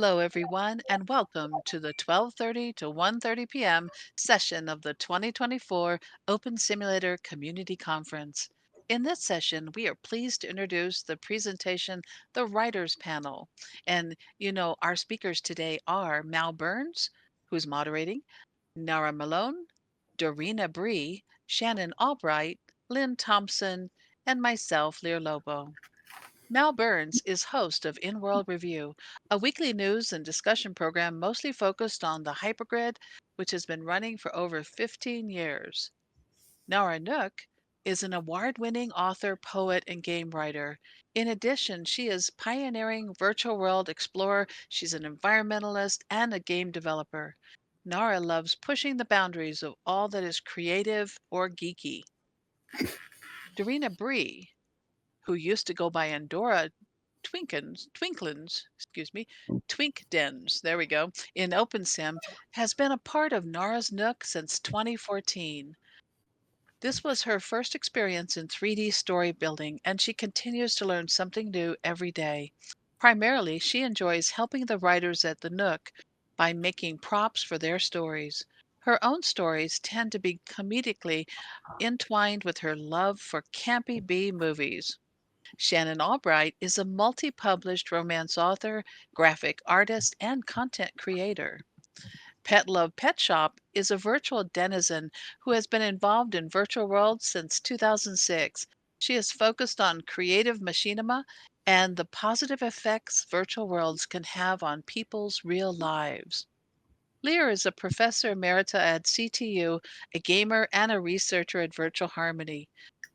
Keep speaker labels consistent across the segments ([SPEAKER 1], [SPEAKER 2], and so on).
[SPEAKER 1] Hello, everyone, and welcome to the 12:30 to 1:30 p.m. session of the 2024 Open Simulator Community Conference. In this session, we are pleased to introduce the presentation, The Writers Panel. And, our speakers today are Mal Burns, who's moderating, Nara Malone, Dorena Bree, Shannan Albright, Lynn Thompson, and myself, Lear Lobo. Mal Burns is host of In World Review, a weekly news and discussion program mostly focused on the hypergrid, which has been running for over 15 years. Nara Nook is an award-winning author, poet, and game writer. In addition, she is pioneering virtual world explorer. She's an environmentalist and a game developer. Nara loves pushing the boundaries of all that is creative or geeky. Dorena Bree, who used to go by Andorra Twinkdens, there we go, in OpenSim, has been a part of Nara's Nook since 2014. This was her first experience in 3D story building, and she continues to learn something new every day. Primarily, she enjoys helping the writers at the Nook by making props for their stories. Her own stories tend to be comedically entwined with her love for campy B movies. Shannan Albright is a multi-published romance author, graphic artist, and content creator. Petlove Petshop is a virtual denizen who has been involved in virtual worlds since 2006. She is focused on creative machinima and the positive effects virtual worlds can have on people's real lives. Lear is a professor emerita at CTU, a gamer, and a researcher at Virtual Harmony.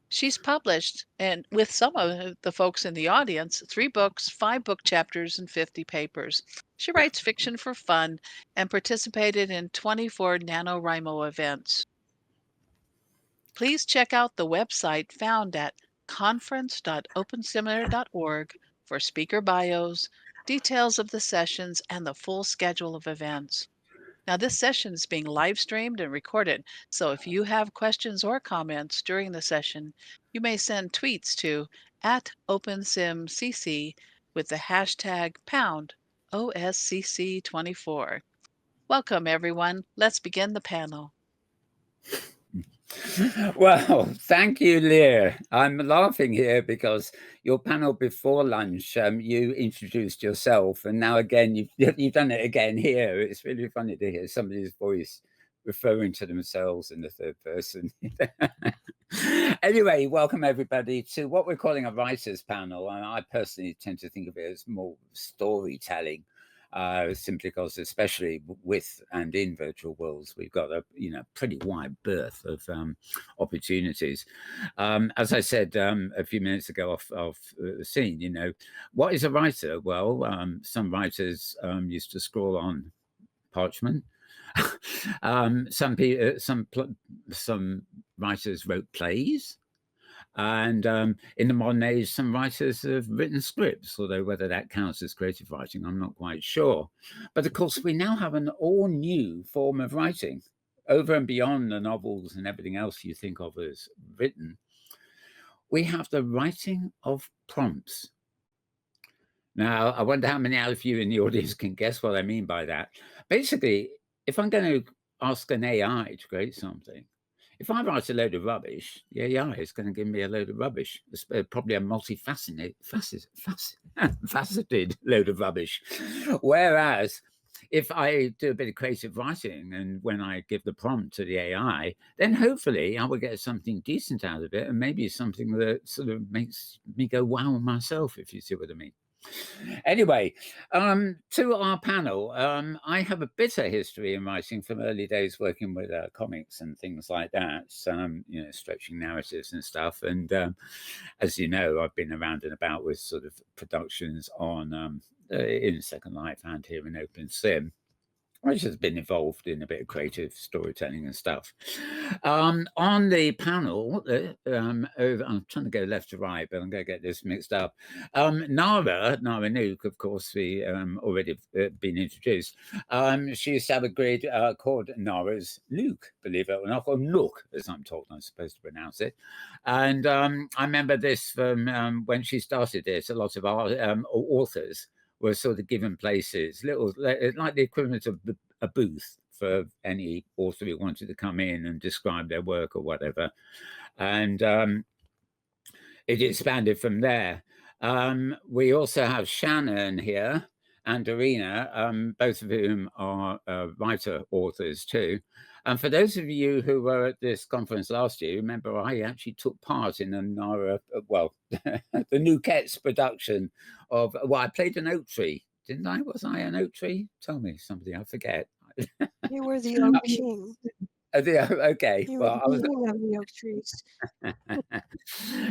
[SPEAKER 1] She's published, and with some of the folks in the audience, 3 books, 5 book chapters, and 50 papers. She writes fiction for fun and participated in 24 NaNoWriMo events. Please check out the website found at conference.opensimulator.org for speaker bios, details of the sessions, and the full schedule of events. Now, this session is being live streamed and recorded, so if you have questions or comments during the session, you may send tweets to @OpenSimCC with the hashtag #OSCC24. Welcome, everyone. Let's begin the panel.
[SPEAKER 2] Well, thank you, Lear. I'm laughing here because your panel before lunch, you introduced yourself, and now again, you've done it again here. It's really funny to hear somebody's voice referring to themselves in the third person. Anyway, welcome everybody to what we're calling a writers panel, and I personally tend to think of it as more storytelling. Simply because, especially with and in virtual worlds, we've got a pretty wide berth of opportunities. As I said a few minutes ago off the scene, what is a writer? Well, some writers used to scroll on parchment. Some writers wrote plays. And in the modern age, some writers have written scripts, although whether that counts as creative writing, I'm not quite sure. But of course, we now have an all new form of writing over and beyond the novels and everything else you think of as written. We have the writing of prompts. Now, I wonder how many of you in the audience can guess what I mean by that. Basically, if I'm going to ask an AI to create something, if I write a load of rubbish, the AI is going to give me a load of rubbish. It's probably a faceted load of rubbish. Whereas if I do a bit of creative writing and when I give the prompt to the AI, then hopefully I will get something decent out of it and maybe something that sort of makes me go wow myself, if you see what I mean. Anyway, to our panel, I have a bitter history in writing from early days working with comics and things like that, stretching narratives and stuff. And as you know, I've been around and about with sort of productions on in Second Life and here in Open Sim, which has been involved in a bit of creative storytelling and stuff. On the panel, I'm trying to go left to right, but I'm going to get this mixed up. Nara Nook, of course, we already been introduced. She used to have a grid called Nara's Nook, believe it or not, or Nook, as I'm told I'm supposed to pronounce it. And I remember this from when she started this, a lot of our authors were sort of given places, little like the equivalent of a booth for any author who wanted to come in and describe their work or whatever. And it expanded from there. We also have Shannan here and Dorena, both of whom are writer authors too. And for those of you who were at this conference last year, remember I actually took part in a Nara, the New Cats production of, well, I played an oak tree, didn't I? Was I an oak tree? Tell me something, I forget.
[SPEAKER 3] You were the oak king.
[SPEAKER 2] Okay,
[SPEAKER 3] You
[SPEAKER 2] well,
[SPEAKER 3] were the king of the oak trees.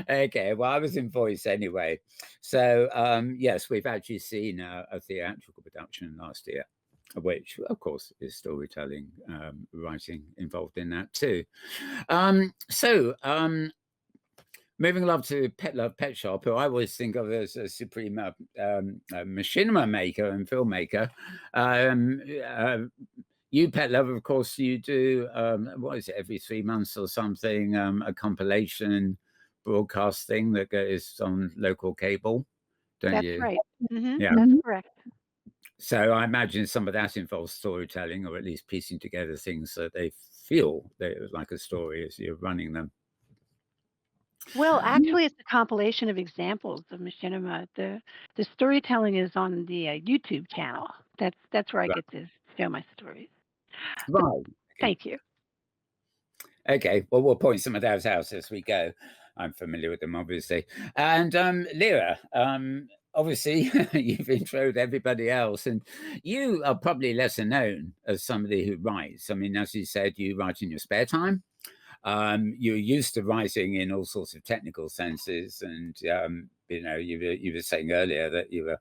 [SPEAKER 2] Okay, well, I was in voice anyway. So, yes, we've actually seen a theatrical production last year, which, of course, is storytelling, writing involved in that too. Moving along to Petlove Petshop, who I always think of as a supreme machinima maker and filmmaker. You, Petlove, of course, you do, what is it, every 3 months or something, a compilation broadcast thing that goes on local cable, don't you?
[SPEAKER 4] That's right.
[SPEAKER 2] Yeah.
[SPEAKER 4] That's correct.
[SPEAKER 2] So I imagine some of that involves storytelling, or at least piecing together things that they feel like a story as you're running them.
[SPEAKER 4] Well, actually, it's a compilation of examples of machinima. The storytelling is on the YouTube channel. That's where I get to share my stories.
[SPEAKER 2] Right.
[SPEAKER 4] Thank you.
[SPEAKER 2] Okay, well, we'll point some of those out as we go. I'm familiar with them, obviously. And Lyra, obviously, you've introed everybody else, and you are probably lesser known as somebody who writes. I mean, as you said, you write in your spare time. You're used to writing in all sorts of technical senses, and you were saying earlier that you were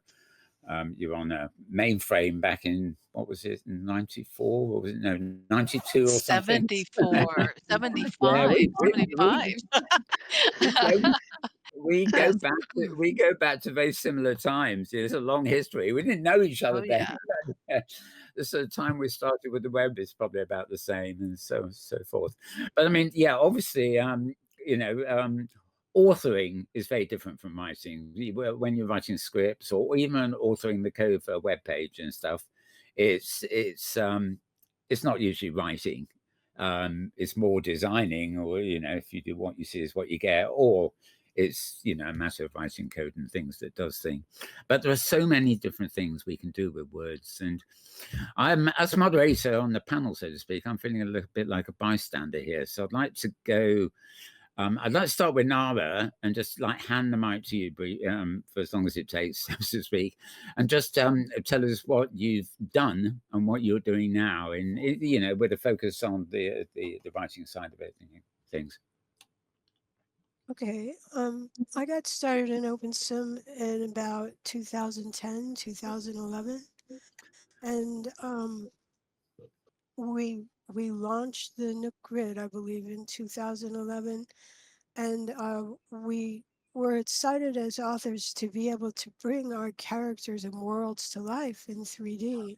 [SPEAKER 2] on a mainframe back in, what was it, 94? Or was it, no, 92 or something?
[SPEAKER 1] 74, 75, 75.
[SPEAKER 2] We go back to very similar times. There's a long history. We didn't know each other then. Yeah. The sort of time we started with the web is probably about the same, and so forth. But I mean, yeah, obviously, authoring is very different from writing. When you're writing scripts or even authoring the code for a web page and stuff, it's not usually writing. It's more designing, or if you do what you see is what you get, or it's a matter of writing code and things that does things. But there are so many different things we can do with words, and I'm, as moderator on the panel, so to speak, I'm feeling a little bit like a bystander here. So I'd like to go. I'd like to start with Nara and just like hand the mic to you, Bree, for as long as it takes, so to speak, and just tell us what you've done and what you're doing now, with a focus on the writing side of it, things.
[SPEAKER 3] Okay, I got started in OpenSim in about 2010, 2011, and we launched the Nook Grid, I believe, in 2011, and we were excited as authors to be able to bring our characters and worlds to life in 3D.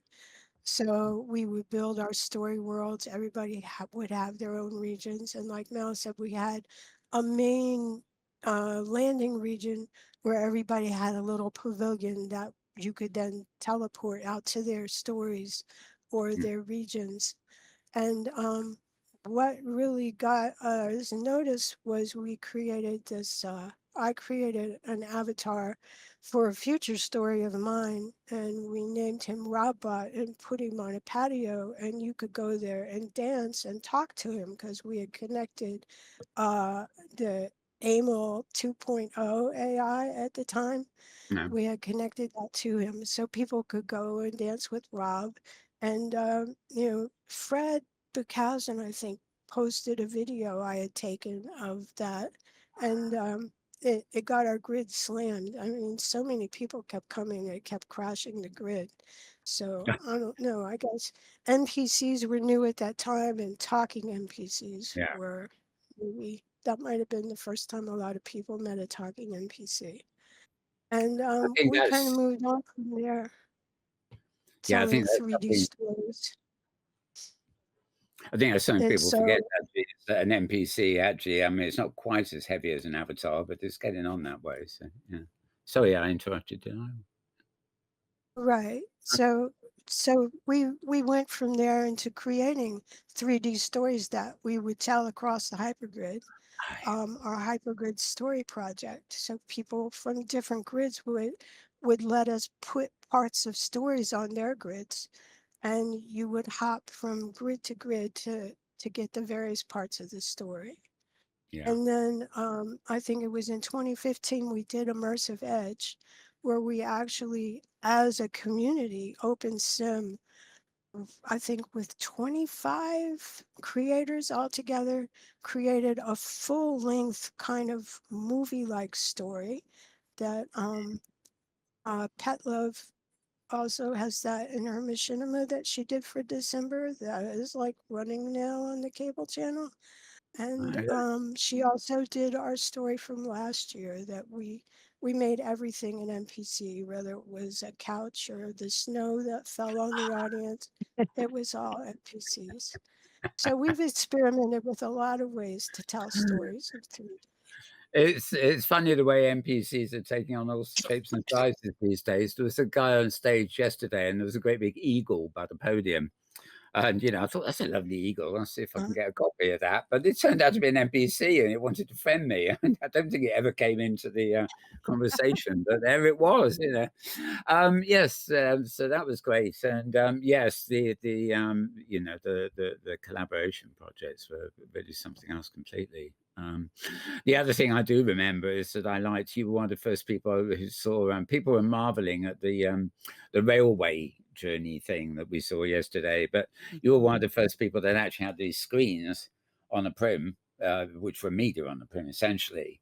[SPEAKER 3] So we would build our story worlds. Everybody would have their own regions, and like Mel said, we had a main landing region where everybody had a little pavilion that you could then teleport out to their stories or their regions. And what really got us notice was we created this, I created an avatar for a future story of mine, and we named him Robbot and put him on a patio, and you could go there and dance and talk to him because we had connected the AML 2.0 AI at the time.
[SPEAKER 2] No.
[SPEAKER 3] We had connected that to him so people could go and dance with Rob. And, Fred Bukowski, I think, posted a video I had taken of that. And it got our grid slammed. I mean, so many people kept coming, it kept crashing the grid. So I don't know. I guess NPCs were new at that time, and talking NPCs were maybe that might have been the first time a lot of people met a talking NPC. And we kind of moved on from there, telling 3D stories.
[SPEAKER 2] I think that's something people
[SPEAKER 3] So-
[SPEAKER 2] forget, actually, that an NPC, actually, I mean, it's not quite as heavy as an avatar, but it's getting on that way. So, yeah. Sorry, I interrupted, did I?
[SPEAKER 3] Right. So we went from there into creating 3D stories that we would tell across the hypergrid,
[SPEAKER 2] Oh, yeah.
[SPEAKER 3] our hypergrid story project. So people from different grids would let us put parts of stories on their grids, and you would hop from grid to grid to get the various parts of the story.
[SPEAKER 2] Yeah.
[SPEAKER 3] And then I think it was in 2015 we did Immersive Edge, where we actually, as a community, Open Sim, I think with 25 creators altogether, created a full length kind of movie like story that Petlove also has that in her machinima that she did for December that is like running now on the cable channel. And
[SPEAKER 2] Oh,
[SPEAKER 3] she also did our story from last year that we made everything an NPC, whether it was a couch or the snow that fell on the audience. It was all NPCs. So we've experimented with a lot of ways to tell stories in 3D.
[SPEAKER 2] It's funny the way NPCs are taking on all shapes and sizes these days. There was a guy on stage yesterday, and there was a great big eagle by the podium. And, I thought, that's a lovely eagle. I'll see if I can get a copy of that. But it turned out to be an NPC, and it wanted to friend me. And I don't think it ever came into the conversation, but there it was. Yes, so that was great. And yes, the collaboration projects were really something else completely. The other thing I do remember is that I liked you were one of the first people who saw people were marveling at the railway journey thing that we saw yesterday, but you were one of the first people that actually had these screens on a prim, which were media on the prim essentially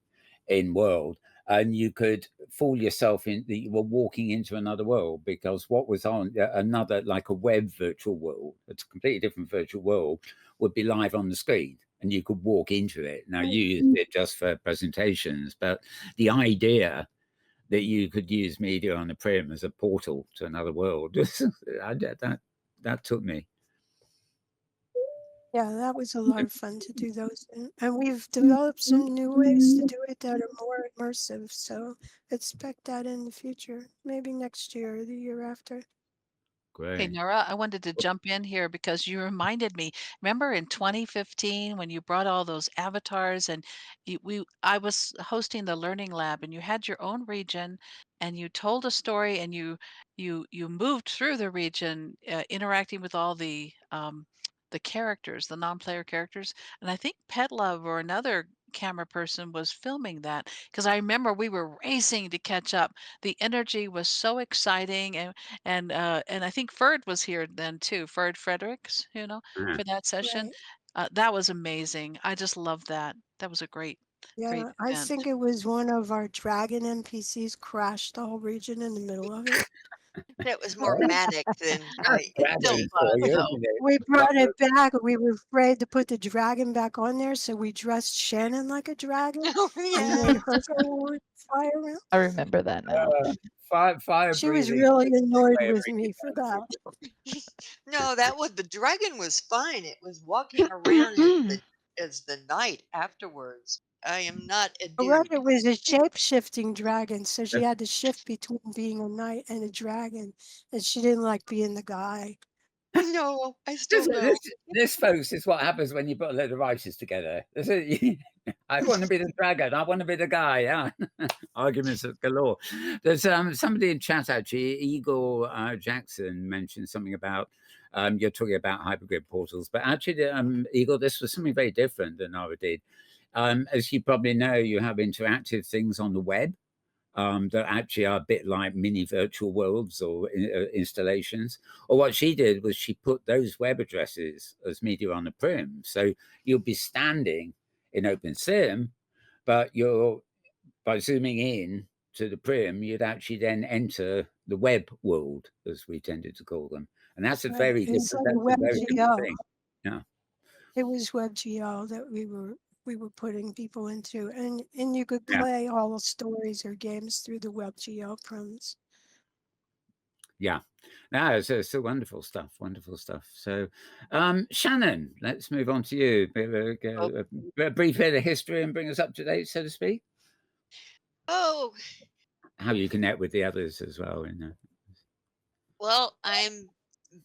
[SPEAKER 2] in world, and you could fool yourself in that you were walking into another world because what was on another like a web virtual world, it's a completely different virtual world, would be live on the screen and you could walk into it. Now you used it just for presentations, but the idea that you could use media on the prim as a portal to another world, that took me.
[SPEAKER 3] Yeah, that was a lot of fun to do those. And we've developed some new ways to do it that are more immersive. So expect that in the future, maybe next year or the year after.
[SPEAKER 1] Hey,
[SPEAKER 2] Great.
[SPEAKER 1] Nora, I wanted to jump in here because you reminded me. Remember in 2015 when you brought all those avatars and I was hosting the learning lab and you had your own region and you told a story and you moved through the region interacting with all the characters, the non-player characters. And I think Petlove or another camera person was filming that because I remember we were racing to catch up. The energy was so exciting and I think Ferd was here then too, Ferd Fredericks,
[SPEAKER 2] Yeah.
[SPEAKER 1] for that session.
[SPEAKER 3] Right.
[SPEAKER 1] That was amazing. I just loved that. That was a great
[SPEAKER 3] Yeah, I think
[SPEAKER 1] event.
[SPEAKER 3] it was one of our dragon NPCs crashed the whole region in the middle of it.
[SPEAKER 5] That was more
[SPEAKER 2] Oh,
[SPEAKER 5] manic than
[SPEAKER 1] It still
[SPEAKER 2] dragons for
[SPEAKER 1] was
[SPEAKER 2] you,
[SPEAKER 1] though.
[SPEAKER 2] isn't it?
[SPEAKER 3] We
[SPEAKER 2] That
[SPEAKER 3] brought
[SPEAKER 2] was-
[SPEAKER 3] it back. We were afraid to put the dragon back on there, so we dressed Shannon like a dragon
[SPEAKER 5] oh
[SPEAKER 3] and
[SPEAKER 5] yeah.
[SPEAKER 3] made her go on fire around.
[SPEAKER 6] I remember that now.
[SPEAKER 2] fire
[SPEAKER 3] She was
[SPEAKER 2] breathing.
[SPEAKER 3] really annoyed
[SPEAKER 2] Way of
[SPEAKER 3] with
[SPEAKER 2] bringing
[SPEAKER 3] me for
[SPEAKER 2] down the
[SPEAKER 3] that.
[SPEAKER 5] No, that was the dragon was fine. It was walking around as the night afterwards. I am not a
[SPEAKER 3] Right,
[SPEAKER 5] dude.
[SPEAKER 3] it was a shape-shifting dragon, so she had to shift between being a knight and a dragon, and she didn't like being the guy.
[SPEAKER 5] No, I
[SPEAKER 2] This,
[SPEAKER 5] still
[SPEAKER 2] this,
[SPEAKER 5] know.
[SPEAKER 2] this, folks, is what happens when you put a load of writers together. I want to be the dragon. I want to be the guy. Yeah, arguments at galore. There's somebody in chat actually. Eagle Jackson mentioned something about you're talking about hypergrid portals, but actually, Eagle, this was something very different than Nara did. As you probably know, you have interactive things on the web that actually are a bit like mini virtual worlds or installations. Or what she did was she put those web addresses as media on the prim. So you'll be standing in OpenSim, but by zooming in to the prim, you'd actually then enter the web world, as we tended to call them. And that's a
[SPEAKER 3] Right,
[SPEAKER 2] very
[SPEAKER 3] it's
[SPEAKER 2] different,
[SPEAKER 3] like a
[SPEAKER 2] that's a very different
[SPEAKER 3] WebGL.
[SPEAKER 2] thing. Yeah.
[SPEAKER 3] It was WebGL that we were putting people into, and you could
[SPEAKER 2] Yeah.
[SPEAKER 3] play all the stories or games through the WebGL proms.
[SPEAKER 2] Yeah, no, it's a wonderful stuff, wonderful stuff. So, Shannon, let's move on to you. A brief bit of history and bring us up to date, so to speak.
[SPEAKER 5] Oh,
[SPEAKER 2] How you connect with the others as well.
[SPEAKER 5] Well, I'm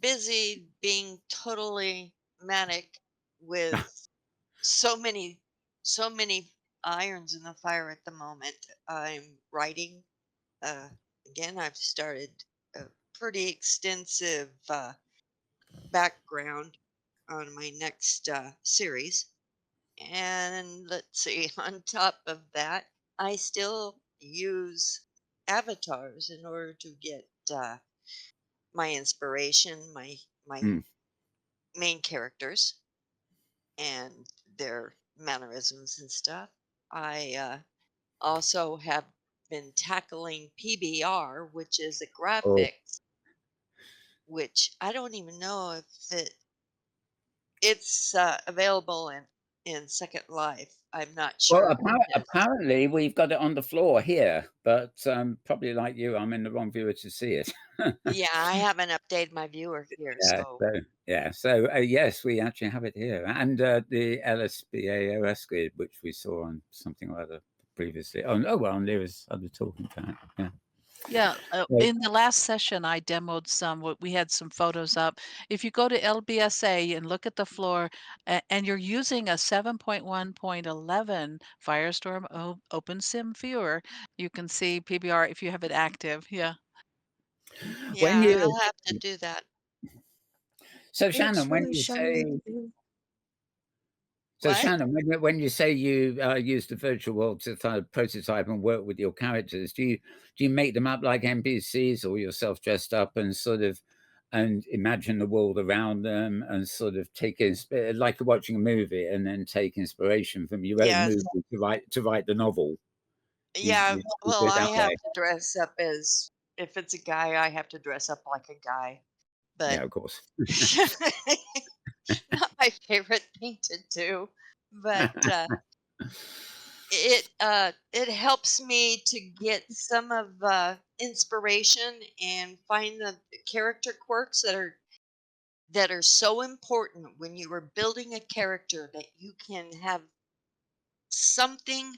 [SPEAKER 5] busy being totally manic with so many so many irons in the fire at the moment. I'm writing. Uh, Again, I've started a pretty extensive background on my next series. And let's see, on top of that, I still use avatars in order to get my inspiration, my
[SPEAKER 2] Mm.
[SPEAKER 5] main characters and their mannerisms and stuff. I also have been tackling PBR, which is a
[SPEAKER 2] Oh.
[SPEAKER 5] graphics, which I don't even know if it's available in Second Life. I'm not
[SPEAKER 2] Well,
[SPEAKER 5] sure if it is.
[SPEAKER 2] apparently we've got it on the floor here, but probably like you, I'm in the wrong viewer to see it.
[SPEAKER 5] Yeah, I haven't updated my viewer here,
[SPEAKER 2] Yeah,
[SPEAKER 5] so
[SPEAKER 2] so yeah, so yes, we actually have it here, and the LSBAOS grid, which we saw on something or other previously. Oh no, well, there was other talking about. Yeah.
[SPEAKER 1] Yeah,
[SPEAKER 2] Right.
[SPEAKER 1] in the last session, I demoed we had some photos up. If you go to LBSA and look at the floor, and you're using a 7.1.11 Firestorm OpenSim viewer, you can see PBR if you have it active. Yeah.
[SPEAKER 2] When
[SPEAKER 5] yeah,
[SPEAKER 2] you
[SPEAKER 5] I'll have to do that.
[SPEAKER 2] so
[SPEAKER 3] It's
[SPEAKER 2] Shannon, when
[SPEAKER 3] really
[SPEAKER 2] you say
[SPEAKER 3] shiny.
[SPEAKER 2] So
[SPEAKER 5] What?
[SPEAKER 2] Shannon, when you say you use the virtual world to kind of prototype and work with your characters, do you make them up like NPCs or yourself dressed up and sort of and imagine the world around them and sort of like watching a movie and then take inspiration from your own
[SPEAKER 5] Yes.
[SPEAKER 2] movie to write the novel?
[SPEAKER 5] Yeah,
[SPEAKER 2] You
[SPEAKER 5] well,
[SPEAKER 2] do it
[SPEAKER 5] I
[SPEAKER 2] that
[SPEAKER 5] have
[SPEAKER 2] way?
[SPEAKER 5] to dress up as if it's a guy, I have to dress up like a guy, but
[SPEAKER 2] Yeah, of course.
[SPEAKER 5] not my favorite thing to do, but, it helps me to get some of, inspiration and find the character quirks that are so important when you are building a character that you can have something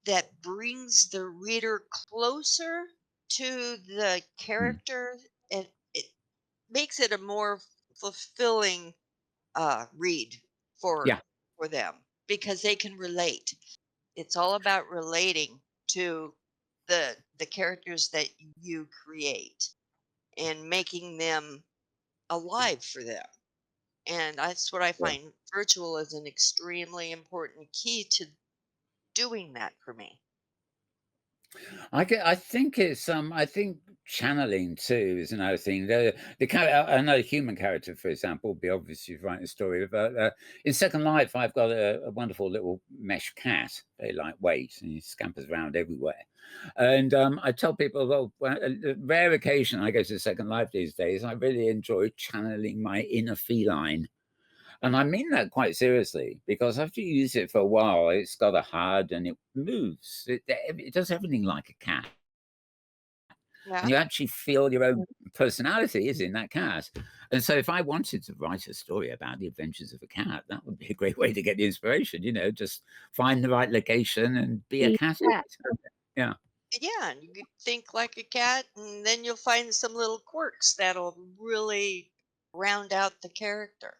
[SPEAKER 5] that brings the reader closer to the
[SPEAKER 2] Mm.
[SPEAKER 5] character, and it makes it a more fulfilling read for
[SPEAKER 2] Yeah.
[SPEAKER 5] for them because they can relate. It's all about relating to the characters that you create and making them alive for them. And that's what I find virtual is an extremely important key to doing that for me.
[SPEAKER 2] I think it's I think channeling too is another thing. The character, another human character, for example, would be obvious if you write a story. But in Second Life, I've got a wonderful little mesh cat, very lightweight, and he scampers around everywhere. And I tell people, well, a rare occasion I go to Second Life these days, I really enjoy channeling my inner feline. And I mean that quite seriously because after you use it for a while, it's got a HUD and it moves. It does everything like a cat. And
[SPEAKER 5] Yeah.
[SPEAKER 2] you actually feel your own personality is in that cat. And so if I wanted to write a story about the adventures of a cat, that would be a great way to get the inspiration, just find the right location and be a
[SPEAKER 4] Be
[SPEAKER 2] cat.
[SPEAKER 4] that.
[SPEAKER 2] Yeah.
[SPEAKER 5] Yeah, and you could think like a cat, and then you'll find some little quirks that'll really round out the character.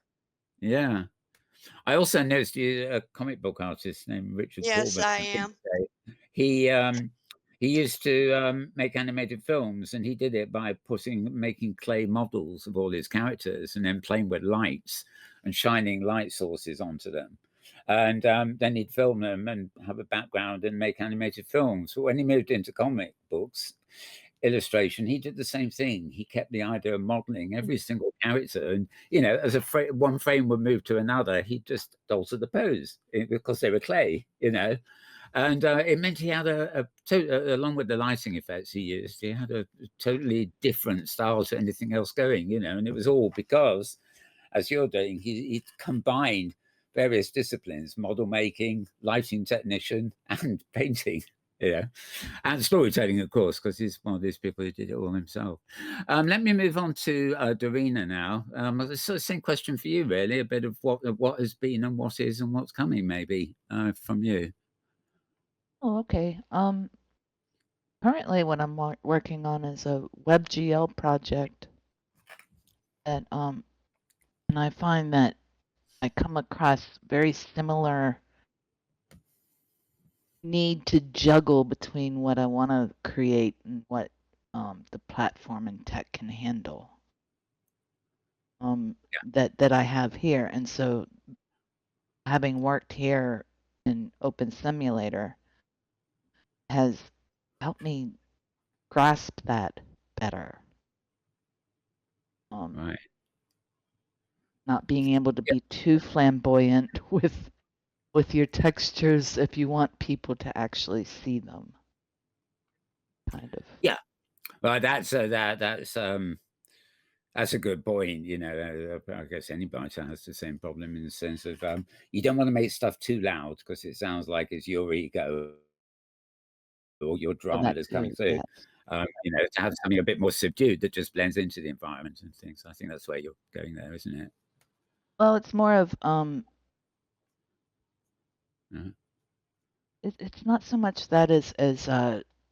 [SPEAKER 2] Yeah. I also noticed you a comic book artist named Richard
[SPEAKER 5] Yes,
[SPEAKER 2] Corbett,
[SPEAKER 5] I
[SPEAKER 2] I think
[SPEAKER 5] am.
[SPEAKER 2] he he used to make animated films, and he did it by making clay models of all his characters, and then playing with lights and shining light sources onto them. And then he'd film them and have a background and make animated films. But when he moved into comic books illustration, he did the same thing. He kept the idea of modeling every single character, and as one frame would move to another, he just altered the pose because they were clay. And it meant he had along with the lighting effects he used, he had a totally different style to anything else going. And it was all because, as you're doing, he combined various disciplines: model making, lighting technician, and painting. You know, and storytelling, of course, because he's one of these people who did it all himself. Let me move on to Dorena now. So same question for you, really, a bit of what has been and what is and what's coming, maybe from you.
[SPEAKER 6] Oh, okay. Currently what I'm working on is a WebGL project that and I find that I come across very similar need to juggle between what I want to create and what the platform and tech can handle. That I have here, and so having worked here in Open Simulator has helped me grasp that better.
[SPEAKER 2] Right.
[SPEAKER 6] Not being able to
[SPEAKER 2] Yeah.
[SPEAKER 6] be too flamboyant with your textures if you want people to actually see them. Kind of.
[SPEAKER 2] Yeah. Well, that's a good point. You know, I guess anybody has the same problem in the sense of you don't want to make stuff too loud because it sounds like it's your ego or your
[SPEAKER 6] Oh,
[SPEAKER 2] drama
[SPEAKER 6] that
[SPEAKER 2] that's
[SPEAKER 6] too,
[SPEAKER 2] coming through.
[SPEAKER 6] yes.
[SPEAKER 2] You know, to have something a bit more subdued that just blends into the environment and things. I think that's where you're going there, isn't it?
[SPEAKER 6] Well, it's more of
[SPEAKER 2] Uh-huh.
[SPEAKER 6] it's not so much that as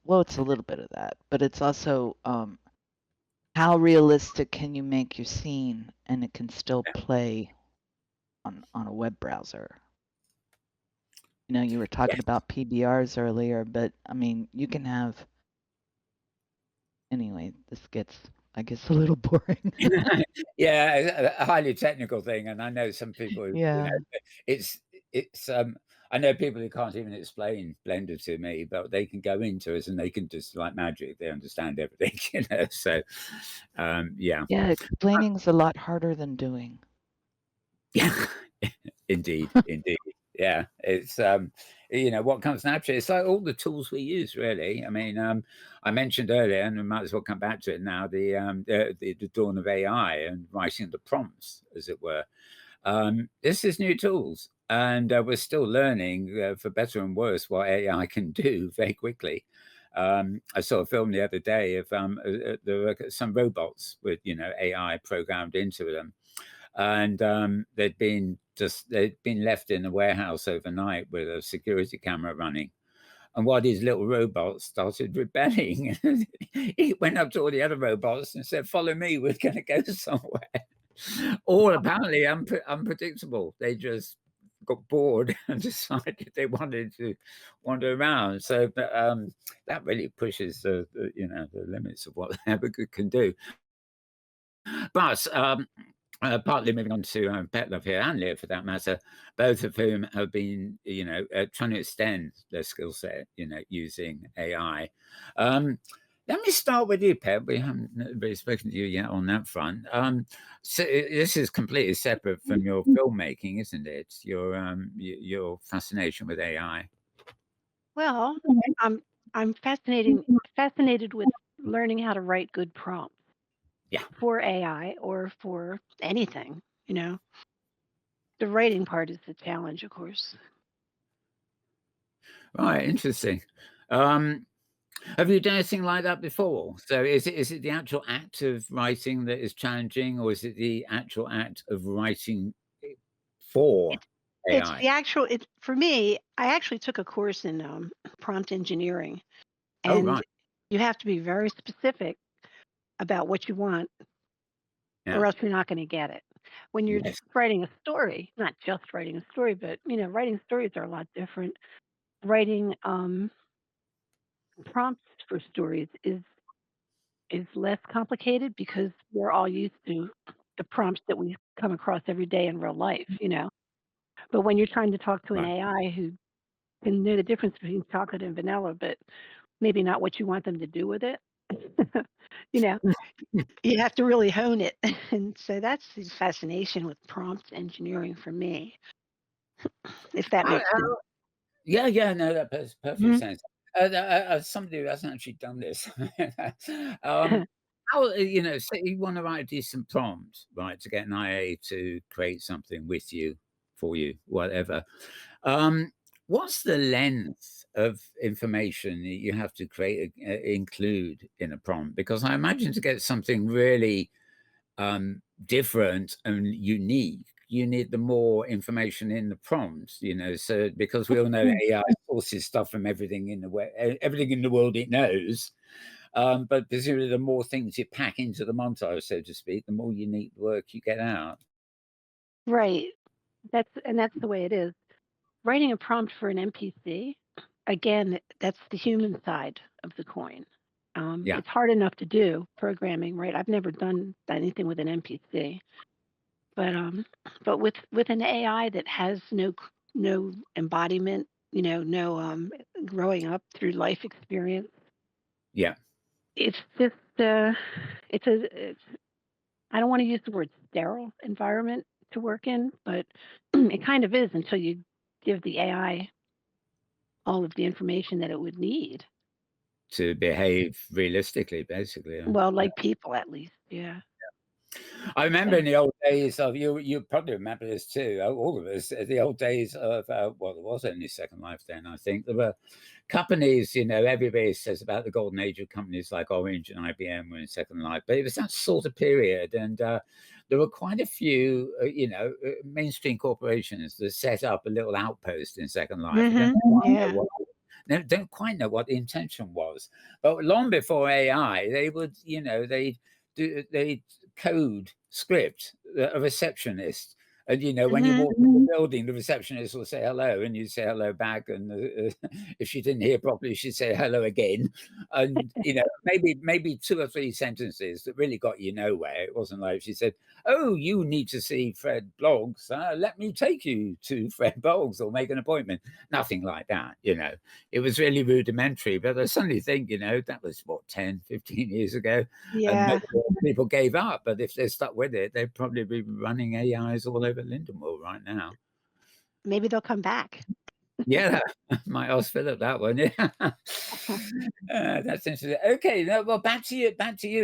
[SPEAKER 6] well, it's a little bit of that, but it's also how realistic can you make your scene and it can still play on a web browser. You know, you were talking about PBRs earlier, but I mean, you can have anyway, this gets, I guess, a little boring.
[SPEAKER 2] Yeah, a highly technical thing, and I know some people, you know,
[SPEAKER 6] Yeah.
[SPEAKER 2] it's I know people who can't even explain Blender to me, but they can go into it and they can just like magic, they understand everything, you know. So, yeah.
[SPEAKER 6] Yeah, explaining is a lot harder than doing.
[SPEAKER 2] Yeah, indeed, indeed. Yeah, it's you know, what comes naturally. It's like all the tools we use, really. I mean, I mentioned earlier, and we might as well come back to it now. The dawn of AI and writing the prompts, as it were. This is new tools, and we're still learning, for better and worse, what AI can do very quickly. I saw a film the other day of there were some robots with, you know, AI programmed into them, and they'd been left in a warehouse overnight with a security camera running. And while these little robots started rebelling, he went up to all the other robots and said, "Follow me. We're going to go somewhere." All apparently unpredictable. They just got bored and decided they wanted to wander around. So that really pushes you know, the limits of what Habakkuk can do. But partly moving on to Petlove here and Leah, for that matter, both of whom have been, you know, trying to extend their skill set, you know, using AI. Let me start with you, Pet. We haven't really spoken to you yet on that front. So this is completely separate from your filmmaking, isn't it? Your fascination with AI.
[SPEAKER 4] Well, I'm fascinated with learning how to write good prompts
[SPEAKER 2] Yeah.
[SPEAKER 4] for AI or for anything, you know. The writing part is the challenge, of course.
[SPEAKER 2] Right. Interesting. Have you done anything like that before? So is it the actual act of writing that is challenging, or is it the actual act of writing for
[SPEAKER 4] It's
[SPEAKER 2] AI?
[SPEAKER 4] the actual it's for me, I actually took a course in prompt engineering,
[SPEAKER 2] Oh,
[SPEAKER 4] and
[SPEAKER 2] right.
[SPEAKER 4] you have to be very specific about what you want or
[SPEAKER 2] Yeah.
[SPEAKER 4] else you're not going to get it. When you're
[SPEAKER 2] Yes.
[SPEAKER 4] writing a story, not just writing a story, but you know, writing stories are a lot different. Writing prompts for stories is less complicated because we're all used to the prompts that we come across every day in real life, you know. But when you're trying to talk to an
[SPEAKER 2] Right.
[SPEAKER 4] AI who can know the difference between chocolate and vanilla, but maybe not what you want them to do with it, you know, you have to really hone it. And so that's the fascination with prompt engineering for me, if that
[SPEAKER 2] How,
[SPEAKER 4] makes sense.
[SPEAKER 2] how, yeah, yeah, no, that makes perfect
[SPEAKER 4] Mhm.
[SPEAKER 2] sense. As somebody who hasn't actually done this, um, how, you know, say you want to write a decent prompt, right, to get an IA to create something with you, for you, whatever. Um, what's the length of information that you have to include in a prompt? Because I imagine to get something really different and unique, you need the more information in the prompts, you know. So because we all know AI sources stuff from everything in the everything in the world it knows. But presumably the more things you pack into the montage, so to speak, the more unique work you get out.
[SPEAKER 4] Right. That's the way it is. Writing a prompt for an NPC, again, that's the human side of the coin.
[SPEAKER 2] Yeah.
[SPEAKER 4] It's hard enough to do programming, right? I've never done anything with an NPC, but with an AI that has no embodiment, no growing up through life experience,
[SPEAKER 2] Yeah.
[SPEAKER 4] it's just it's I don't want to use the word sterile environment to work in, but it kind of is until you give the AI all of the information that it would need.
[SPEAKER 2] To behave realistically, basically.
[SPEAKER 4] Well,
[SPEAKER 2] Yeah.
[SPEAKER 4] like people at least, yeah.
[SPEAKER 2] I remember
[SPEAKER 4] So
[SPEAKER 2] in the old days of you probably remember this too, all of us, the old days of well, there was only Second Life then, I think. There were companies, everybody says about the golden age of companies like Orange and IBM were in Second Life, but it was that sort of period. And there were quite a few, mainstream corporations that set up a little outpost in Second Life. I don't
[SPEAKER 4] yeah.
[SPEAKER 2] don't quite know what the intention was, but long before AI, they would, they'd code script a receptionist. And when you walk in the building, the receptionist will say hello, and you say hello back. And if she didn't hear properly, she'd say hello again. And maybe 2 or 3 sentences that really got you nowhere. It wasn't like she said, "Oh, you need to see Fred Bloggs. Let me take you to Fred Bloggs or make an appointment." Nothing like that. It was really rudimentary. But I suddenly think, that was what 10, 15 years ago, and
[SPEAKER 4] Yeah.
[SPEAKER 2] people gave up. But if they stuck with it, they'd probably be running AIs all over Lindenwood right now.
[SPEAKER 4] Maybe they'll come back.
[SPEAKER 2] Yeah, might ask Philip that one. Yeah, that's interesting. Okay, well, back to you,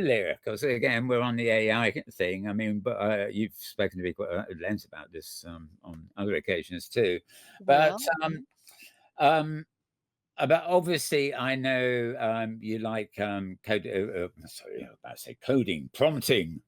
[SPEAKER 2] Lyra, because again, we're on the AI thing. I mean, but you've spoken to me quite at length about this on other occasions too. But
[SPEAKER 1] Well,
[SPEAKER 2] but obviously, I know you like coding, prompting,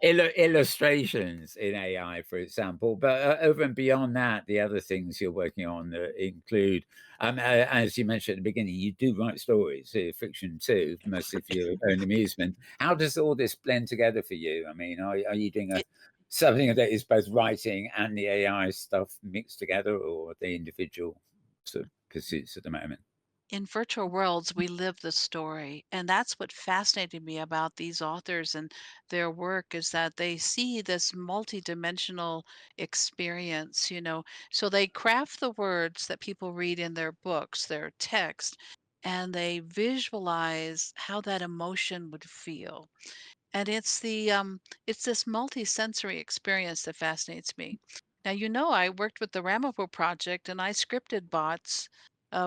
[SPEAKER 2] illustrations in AI, for example. But over and beyond that, the other things you're working on include, as you mentioned at the beginning, you do write stories, fiction too, mostly for your own amusement. How does all this blend together for you? I mean, are you doing something that is both writing and the AI stuff mixed together, or the individual sort of pursuits at the moment?
[SPEAKER 1] in virtual worlds, we live the story. And that's what fascinated me about these authors and their work is that they see this multidimensional experience. So they craft the words that people read in their books, their text, and they visualize how that emotion would feel. And it's this multi-sensory experience that fascinates me. Now, I worked with the Ramapo project and I scripted bots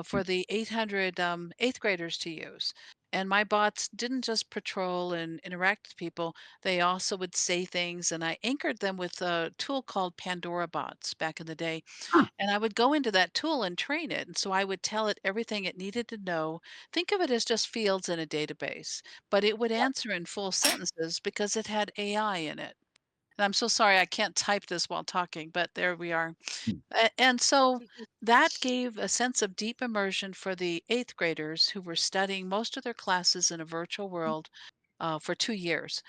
[SPEAKER 1] for the 800 eighth graders to use. And my bots didn't just patrol and interact with people, they also would say things. And I anchored them with a tool called Pandora bots back in the day.
[SPEAKER 2] Huh.
[SPEAKER 1] And I would go into that tool and train it. And so I would tell it everything it needed to know. Think of it as just fields in a database, but it would answer in full sentences because it had AI in it. And I'm so sorry I can't type this while talking, but there we are. And so that gave a sense of deep immersion for the eighth graders who were studying most of their classes in a virtual world for 2 years,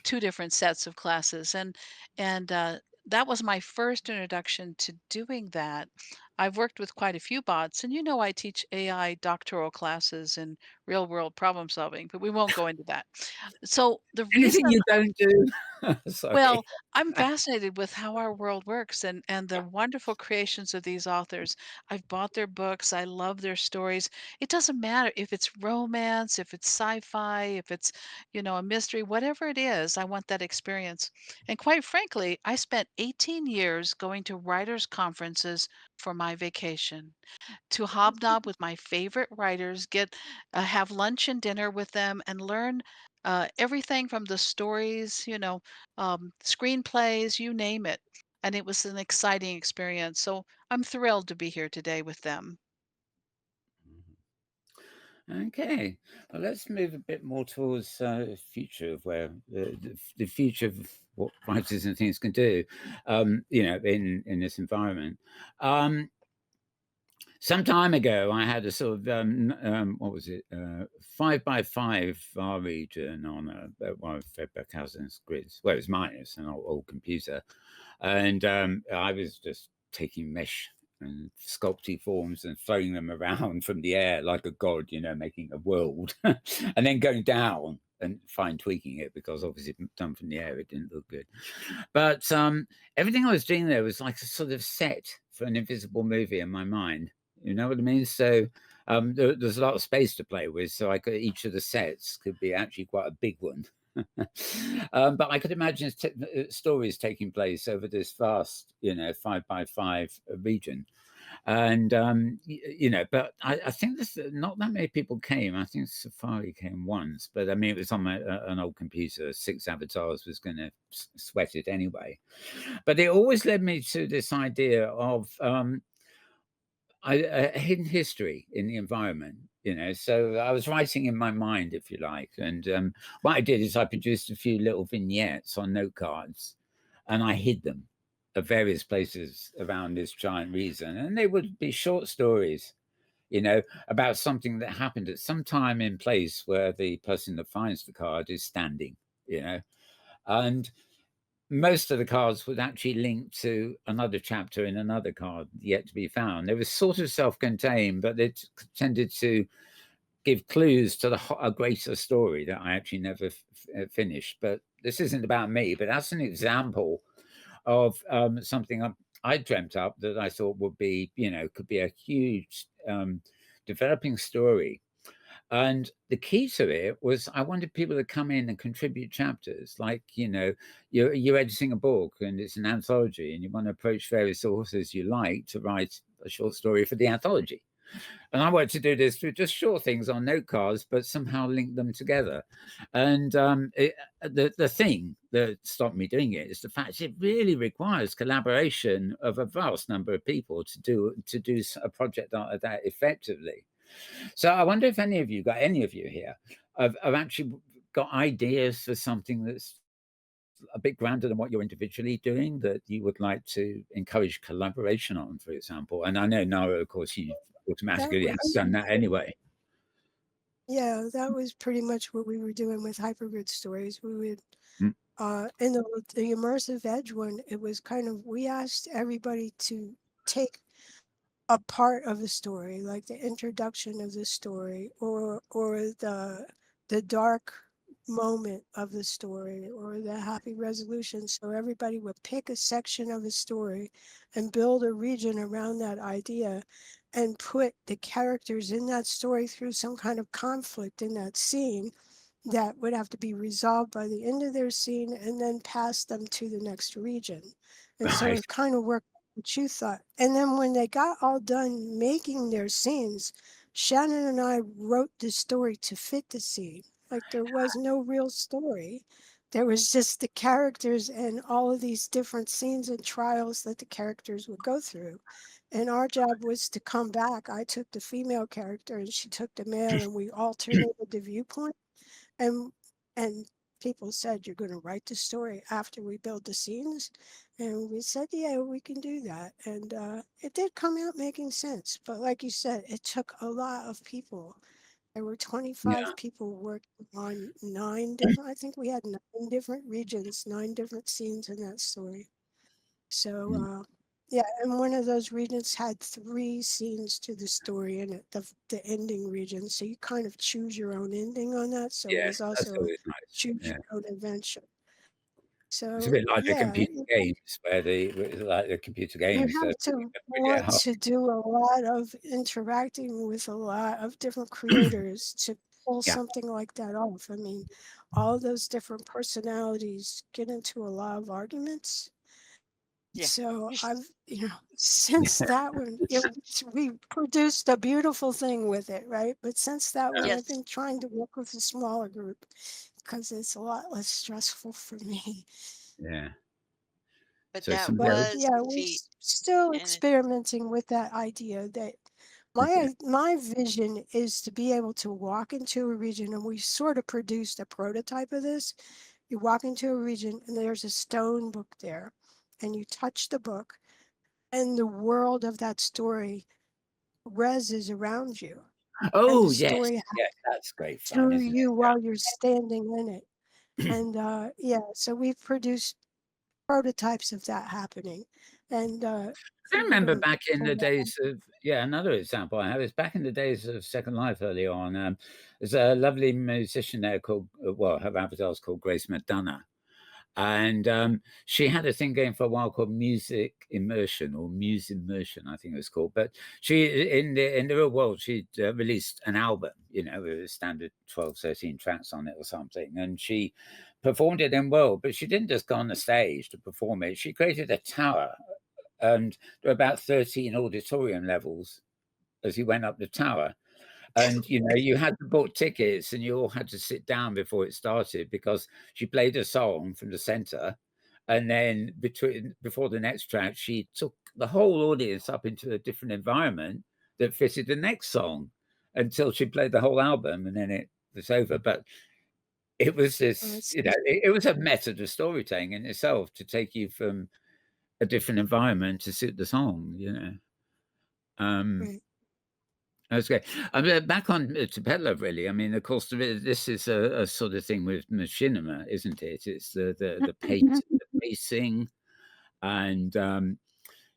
[SPEAKER 1] 2 different sets of classes, and that was my first introduction to doing that. I've worked with quite a few bots, and I teach AI doctoral classes in real world problem solving, but we won't go into that. So the
[SPEAKER 2] Anything
[SPEAKER 1] reason
[SPEAKER 2] you don't do? Sorry.
[SPEAKER 1] well, I'm fascinated with how our world works and the wonderful creations of these authors. I've bought their books. I love their stories. It doesn't matter if it's romance, if it's sci-fi, if it's, a mystery, whatever it is, I want that experience. And quite frankly, I spent 18 years going to writers' conferences for my vacation to hobnob with my favorite writers, have lunch and dinner with them, and learn everything from the stories, screenplays, you name it. And it was an exciting experience. So I'm thrilled to be here today with them.
[SPEAKER 2] Okay, well, let's move a bit more towards the future of where the future of what writers and things can do, in this environment. some time ago, I had a sort of what was it, 5x5 bar region on one of Fred Beckhausen's grids. Well, it was mine. It's an old computer, and I was just taking mesh and sculpty forms and throwing them around from the air like a god, making a world, and then going down and fine tweaking it, because obviously done from the air it didn't look good. But everything I was doing there was like a sort of set for an invisible movie in my mind. You know what I mean? So there's a lot of space to play with. So each of the sets could be actually quite a big one. But I could imagine stories taking place over this vast, 5x5 region. And, but I think not that many people came. I think Safari came once, but I mean, it was on an old computer. 6 avatars was going to sweat it anyway. But it always led me to this idea of a hidden history in the environment. So I was writing in my mind, if you like. And what I did is I produced a few little vignettes on note cards, and I hid them at various places around this giant region. And they would be short stories, about something that happened at some time in place where the person that finds the card is standing, and most of the cards would actually link to another chapter in another card yet to be found. They were sort of self-contained, but they tended to give clues to a greater story that I actually never finished. But this isn't about me, but that's an example of something I dreamt up that I thought would be, could be a huge developing story. And the key to it was I wanted people to come in and contribute chapters. Like, you're editing a book and it's an anthology, and you want to approach various authors you like to write a short story for the anthology. And I wanted to do this through just short things on note cards, but somehow link them together. And the thing that stopped me doing it is the fact it really requires collaboration of a vast number of people to do a project like that effectively. So I wonder if any of you here have actually got ideas for something that's a bit grander than what you're individually doing, that you would like to encourage collaboration on, for example. And I know, Nara, of course, you automatically have done that anyway.
[SPEAKER 3] Yeah, that was pretty much what we were doing with hypergrid stories. We would, in the immersive edge one, it was kind of, we asked everybody to take a part of the story, like the introduction of the story, or the dark moment of the story, or the happy resolution. So everybody would pick a section of the story and build a region around that idea, and put the characters in that story through some kind of conflict in that scene that would have to be resolved by the end of their scene, and then pass them to the next region. And so
[SPEAKER 2] Right.
[SPEAKER 3] it kind of worked what you thought. And then when they got all done making their scenes, Shannan and I wrote the story to fit the scene. Like, there was no real story. There was just the characters and all of these different scenes and trials that the characters would go through. And our job was to come back. I took the female character and she took the male, and we alternated the viewpoint. And and people said, "You're going to write the story after we build the scenes?" And we said, "Yeah, we can do that." And it did come out making sense. But like you said, it took a lot of people. There were
[SPEAKER 2] Yeah.
[SPEAKER 3] 25 people working on 9 different, I think we had 9 different regions, 9 different scenes in that story. So, yeah, and one of those regions had 3 scenes to the story in it, the ending region. So you kind of choose your own ending on that. So it was
[SPEAKER 2] Yes, that's
[SPEAKER 3] also a
[SPEAKER 2] always nice.
[SPEAKER 3] choose
[SPEAKER 2] Yeah.
[SPEAKER 3] your own adventure.
[SPEAKER 2] It's a
[SPEAKER 3] So
[SPEAKER 2] bit like the
[SPEAKER 3] yeah,
[SPEAKER 2] computer games where like the computer
[SPEAKER 3] you
[SPEAKER 2] games
[SPEAKER 3] have
[SPEAKER 2] that
[SPEAKER 3] to
[SPEAKER 2] really get
[SPEAKER 3] want
[SPEAKER 2] hard.
[SPEAKER 3] to do a lot of interacting with a lot of different creators to pull
[SPEAKER 2] Yeah.
[SPEAKER 3] something like that off. I mean, all those different personalities get into a lot of arguments.
[SPEAKER 5] Yeah.
[SPEAKER 3] So I've, since that one, we produced a beautiful thing with it, right? But since that one, I've
[SPEAKER 5] Yes.
[SPEAKER 3] been trying to work with a smaller group because it's a lot less stressful for me.
[SPEAKER 2] Yeah.
[SPEAKER 5] But
[SPEAKER 2] So
[SPEAKER 5] that
[SPEAKER 2] somebody
[SPEAKER 3] But
[SPEAKER 2] else.
[SPEAKER 5] was
[SPEAKER 3] yeah,
[SPEAKER 5] a
[SPEAKER 3] we're
[SPEAKER 5] feat.
[SPEAKER 3] still
[SPEAKER 5] And it,
[SPEAKER 3] experimenting with that idea that my vision is to be able to walk into a region, and we sort of produced a prototype of this. You walk into a region and there's a stone book there, and you touch the book, and the world of that story res is around you, and the
[SPEAKER 2] Oh, yes.
[SPEAKER 3] story
[SPEAKER 2] Yes, that's great fun,
[SPEAKER 3] through
[SPEAKER 2] isn't
[SPEAKER 3] you
[SPEAKER 2] it?
[SPEAKER 3] while you're standing in it. And yeah, so we've produced prototypes of that happening, and
[SPEAKER 2] I
[SPEAKER 3] we're
[SPEAKER 2] remember
[SPEAKER 3] going to
[SPEAKER 2] back in
[SPEAKER 3] pull
[SPEAKER 2] the
[SPEAKER 3] that.
[SPEAKER 2] days of another example I have is back in the days of Second Life early on. There's a lovely musician there called, well, her avatar's called Grace McDonough. And she had a thing going for a while called Music Immersion or Muse Immersion, I think it was called. But she, in the real world, she released an album, with a standard 12, 13 tracks on it or something. And she performed it in world, but she didn't just go on the stage to perform it. She created a tower, and there were about 13 auditorium levels as you went up the tower. And you had to book tickets, and you all had to sit down before it started because she played a song from the center, and then before the next track, she took the whole audience up into a different environment that fitted the next song until she played the whole album, and then it was over. But it was this, it was a method of storytelling in itself to take you from a different environment to suit the song.
[SPEAKER 3] Right.
[SPEAKER 2] That's great. I mean, back on to Petlove, really. I mean, of course, this is a sort of thing with machinima, isn't it? It's the pace, the pacing, and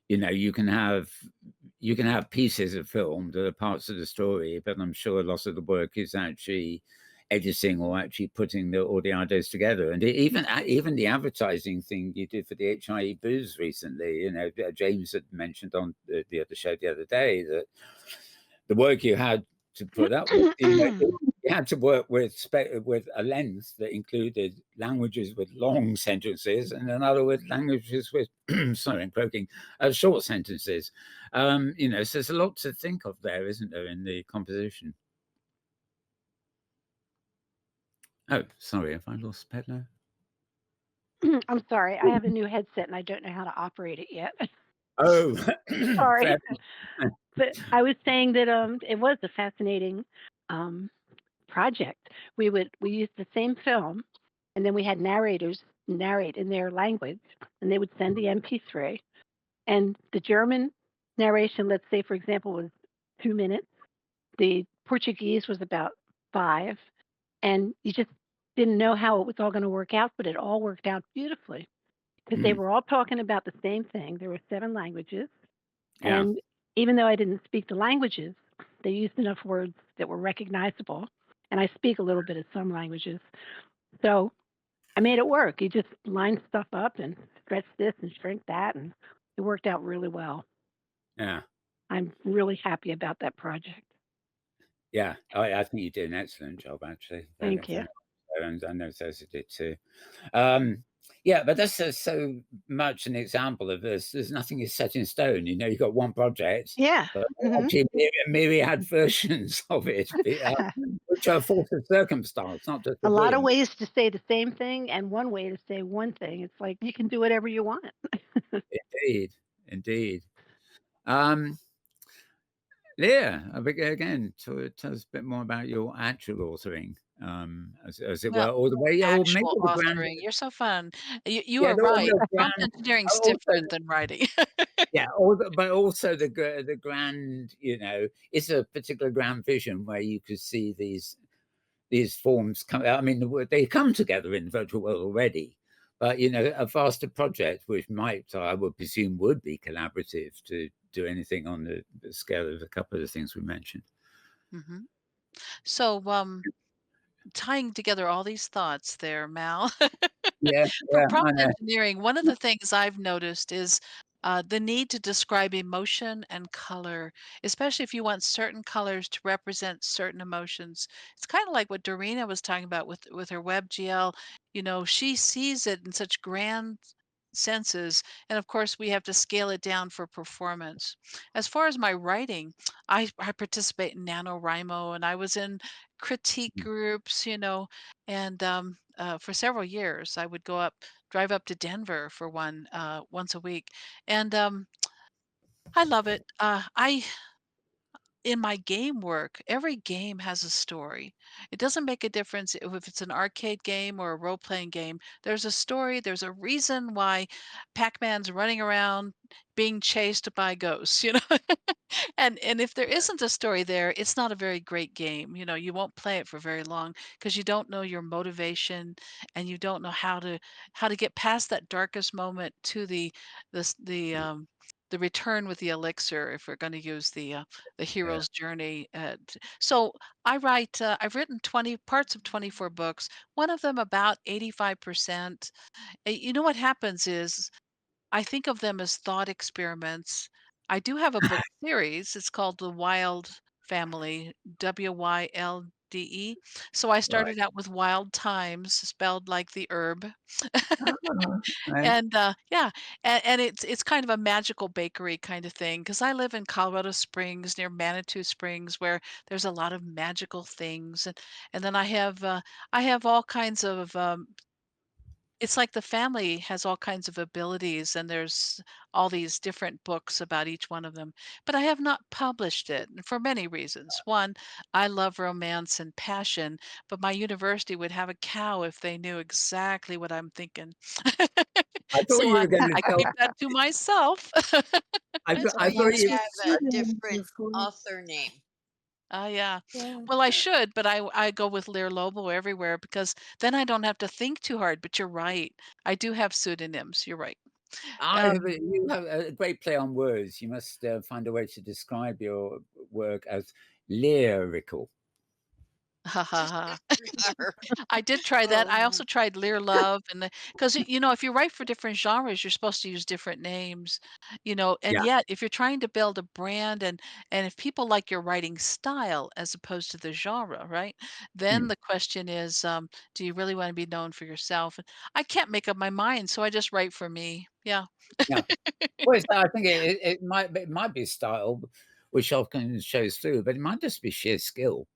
[SPEAKER 2] you can have pieces of film that are parts of the story, but I'm sure a lot of the work is actually editing or actually putting all the ideas together. And even the advertising thing you did for the HIE booze recently, James had mentioned on the other show the other day that the work you had to put up with, you had to work with a lens that included languages with long sentences and another with languages with, sorry, I'm croaking, short sentences. So there's a lot to think of there, isn't there, in the composition? Oh, sorry, have I lost Petlo?
[SPEAKER 4] I'm sorry. I have a new headset and I don't know how to operate it yet.
[SPEAKER 2] Oh,
[SPEAKER 4] Sorry.
[SPEAKER 2] fair.
[SPEAKER 4] But I was saying that it was a fascinating project. We used the same film, and then we had narrators narrate in their language, and they would send the MP3. And the German narration, let's say, for example, was 2 minutes. The Portuguese was about 5, and you just didn't know how it was all going to work out, but it all worked out beautifully because they were all talking about the same thing. There were 7 languages,
[SPEAKER 2] Yeah.
[SPEAKER 4] and even though I didn't speak the languages, they used enough words that were recognizable. And I speak a little bit of some languages. So I made it work. You just line stuff up and stretch this and shrink that. And it worked out really well.
[SPEAKER 2] Yeah.
[SPEAKER 4] I'm really happy about that project.
[SPEAKER 2] Yeah. I think you did an excellent job, actually.
[SPEAKER 4] Thank you.
[SPEAKER 2] And I know Sosa did too. Yeah, but that's so much an example of this. There's nothing is set in stone. You've got one project,
[SPEAKER 4] Yeah.
[SPEAKER 2] but actually myriad versions of it, which are force of circumstance, not just
[SPEAKER 4] A lot of
[SPEAKER 2] brilliant.
[SPEAKER 4] ways to say the same thing and one way to say one thing. It's like you can do whatever you want.
[SPEAKER 2] Indeed. Yeah, again, tell us a bit more about your actual authoring, as it were,
[SPEAKER 1] Well,
[SPEAKER 2] or the way, or maybe
[SPEAKER 1] actual
[SPEAKER 2] the grand,
[SPEAKER 1] authoring. You're so fun. You
[SPEAKER 2] yeah,
[SPEAKER 1] are
[SPEAKER 2] the
[SPEAKER 1] right. Prompt
[SPEAKER 2] grand,
[SPEAKER 1] engineering's
[SPEAKER 2] also,
[SPEAKER 1] different than writing.
[SPEAKER 2] yeah, but also the grand, it's a particular grand vision where you could see these forms come. I mean, they come together in the virtual world already, but a faster project, which I would presume, would be collaborative to do anything on the scale of a couple of the things we mentioned.
[SPEAKER 1] hmm So, tying together all these thoughts there, Mal.
[SPEAKER 2] Yeah,
[SPEAKER 1] For
[SPEAKER 2] yeah, I
[SPEAKER 1] prompt
[SPEAKER 2] know.
[SPEAKER 1] engineering, one of the things I've noticed is the need to describe emotion and color, especially if you want certain colors to represent certain emotions. It's kind of like what Dorena was talking about with her WebGL. She sees it in such grand senses, and of course, we have to scale it down for performance. As far as my writing, I participate in NaNoWriMo, and I was in critique groups, and for several years, I would drive up to Denver for one once a week, and I love it. I In my game work, every game has a story. It doesn't make a difference if it's an arcade game or a role playing game. There's a story. There's a reason why Pac-Man's running around being chased by ghosts. And And if there isn't a story there, it's not a very great game. You know, you won't play it for very long because you don't know your motivation and you don't know how to get past that darkest moment to this the return with the elixir if we're going to use the
[SPEAKER 2] Yeah.
[SPEAKER 1] hero's journey. So I write. I've written 20 parts of 24 books. One of them about 85%. You know what happens is I think of them as thought experiments. I do have a book series. It's called The Wild Family, WYLDE. So I
[SPEAKER 2] Right.
[SPEAKER 1] started out with Wild Times, spelled like the herb.
[SPEAKER 2] Right.
[SPEAKER 1] And yeah, and it's kind of a magical bakery kind of thing because I live in Colorado Springs near Manitou Springs where there's a lot of magical things. And then I have all kinds of it's like the family has all kinds of abilities, and there's all these different books about each one of them. But I have not published it for many reasons. One, I love romance and passion, but my university would have a cow if they knew exactly what I'm thinking.
[SPEAKER 2] I thought
[SPEAKER 1] So
[SPEAKER 2] you were going to
[SPEAKER 1] I
[SPEAKER 2] tell.
[SPEAKER 1] keep that to myself.
[SPEAKER 5] So
[SPEAKER 2] I
[SPEAKER 5] you
[SPEAKER 2] thought
[SPEAKER 3] That's
[SPEAKER 2] you.
[SPEAKER 3] what
[SPEAKER 5] have a
[SPEAKER 3] pseudonyms
[SPEAKER 5] different
[SPEAKER 3] are for.
[SPEAKER 5] author name.
[SPEAKER 1] Yeah.
[SPEAKER 3] Yeah.
[SPEAKER 1] Well, I should, but I go with Lear Lobo everywhere because then I don't have to think too hard. But you're right. I do have pseudonyms. You're right. Um,
[SPEAKER 2] You have a great play on words. You must find a way to describe your work as lyrical.
[SPEAKER 1] Ha ha ha. I did try that. I
[SPEAKER 5] Oh,
[SPEAKER 1] also tried Lear Love and because you know, if you write for different genres, you're supposed to use different names, you know, and
[SPEAKER 2] Yeah.
[SPEAKER 1] yet if you're trying to build a brand and if people like your writing style as opposed to the genre, right? Then
[SPEAKER 2] Hmm.
[SPEAKER 1] the question is, do you really want to be known for yourself? And I can't make up my mind, so I just write for me. Yeah.
[SPEAKER 2] Yeah. Well, I think it might be style, which often shows through, but it might just be sheer skill.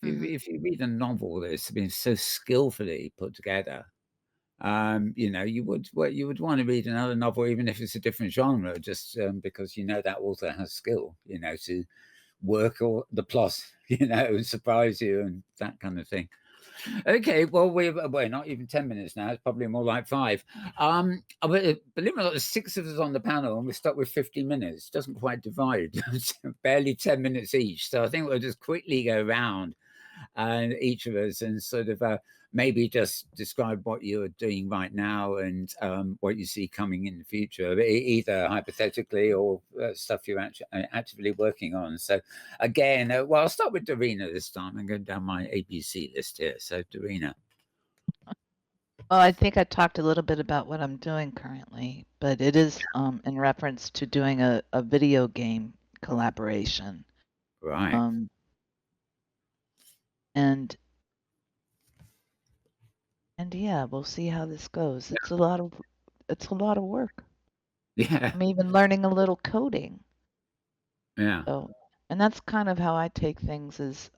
[SPEAKER 1] Mhm.
[SPEAKER 2] If you read a novel that's been so skillfully put together, you know, you would want to read another novel, even if it's a different genre, just because you know that author has skill, you know, to work or the plot, you know, and surprise you and that kind of thing. Okay, well, we're not even 10 minutes now. It's probably more like five. Believe it or not, there's six of us on the panel, and we're stuck with 50 minutes. Doesn't quite divide. It's barely 10 minutes each. So I think we'll just quickly go around and each of us and sort of maybe just describe what you're doing right now and what you see coming in the future, either hypothetically or stuff you're actively working on. So again, well, I'll start with Dorena this time. I'm going down my ABC list here. So Dorena.
[SPEAKER 6] Well, I think I talked a little bit about what I'm doing currently, but it is in reference to doing a video game collaboration.
[SPEAKER 2] Right.
[SPEAKER 6] Um, and yeah, we'll see how this goes. It's a lot of work.
[SPEAKER 2] Yeah.
[SPEAKER 6] I'm even learning a little coding.
[SPEAKER 2] Yeah.
[SPEAKER 6] So, and that's kind of how I take things is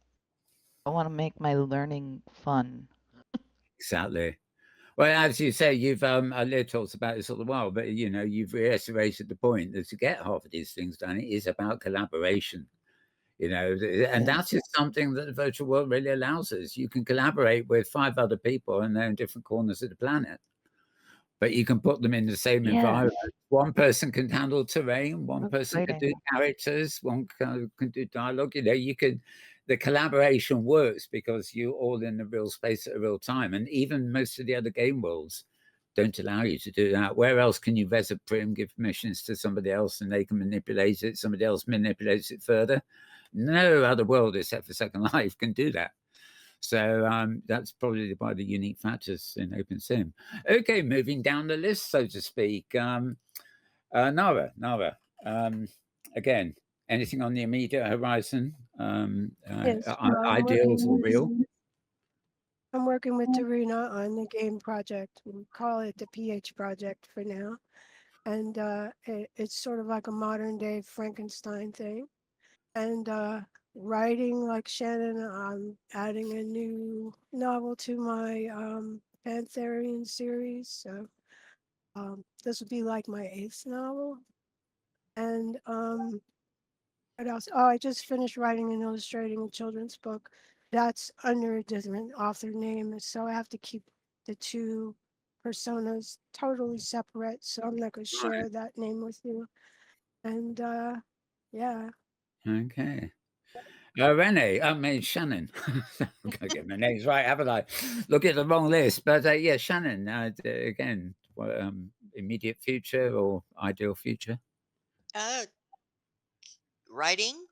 [SPEAKER 6] I want to make my learning fun.
[SPEAKER 2] Exactly. Well, as you say, you've Leah talks about this all the while, but you know, you've reiterated the point that to get half of these things done, it is about collaboration. You know, and
[SPEAKER 6] Yeah.
[SPEAKER 2] that is something that the virtual world really allows us. You can collaborate with five other people and they're in different corners of the planet, but you can put them in the same
[SPEAKER 6] Yes.
[SPEAKER 2] environment. One person can handle terrain, one
[SPEAKER 6] So
[SPEAKER 2] person can
[SPEAKER 6] exciting.
[SPEAKER 2] do characters, one can do dialogue. You know, the collaboration works because you're all in the real space at a real time. And even most of the other game worlds don't allow you to do that. Where else can you res a prim, give permissions to somebody else and they can manipulate it? Somebody else manipulates it further. No other world except for Second Life can do that. So that's probably one of the unique factors in OpenSim. Okay, moving down the list, so to speak. Nara. Again, anything on the immediate horizon?
[SPEAKER 3] Yes. I'm
[SPEAKER 2] Ideals
[SPEAKER 3] working
[SPEAKER 2] or
[SPEAKER 3] with
[SPEAKER 2] real?
[SPEAKER 3] Dorena on the game project. We call it the PH project for now. And it's sort of like a modern day Frankenstein thing. And writing like Shannon, I'm adding a new novel to my Pantherian series. So this would be like my eighth novel. And what else? Oh, I just finished writing and illustrating a children's book. That's under a different author name. So I have to keep the two personas totally separate. So I'm not going to
[SPEAKER 2] Right.
[SPEAKER 3] share that name with you. And yeah,
[SPEAKER 2] Okay. Renee, I mean Shannon. I've got to get my names right, haven't I? Look at the wrong list, but yeah, Shannon. Again, immediate future or ideal future?
[SPEAKER 5] Uh, Writing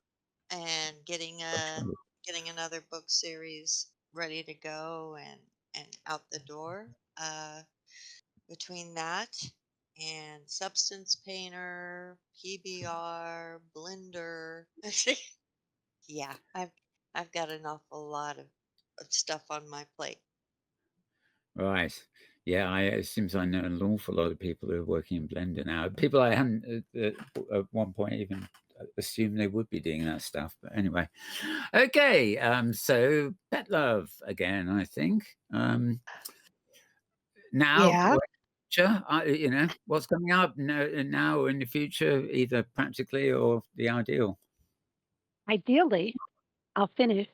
[SPEAKER 5] and
[SPEAKER 2] Okay.
[SPEAKER 5] getting another book series ready to go and out the door. Between that and substance painter, PBR, blender. Yeah, I've got an awful lot of stuff on my plate.
[SPEAKER 2] Right. Yeah, it seems I know an awful lot of people who are working in Blender now. People I hadn't at one point even assumed they would be doing that stuff. But anyway, okay. So pet love again, I think. Now,
[SPEAKER 4] Yeah.
[SPEAKER 2] future, what's coming up now or in the future, either practically or the ideal.
[SPEAKER 4] Ideally, I'll finish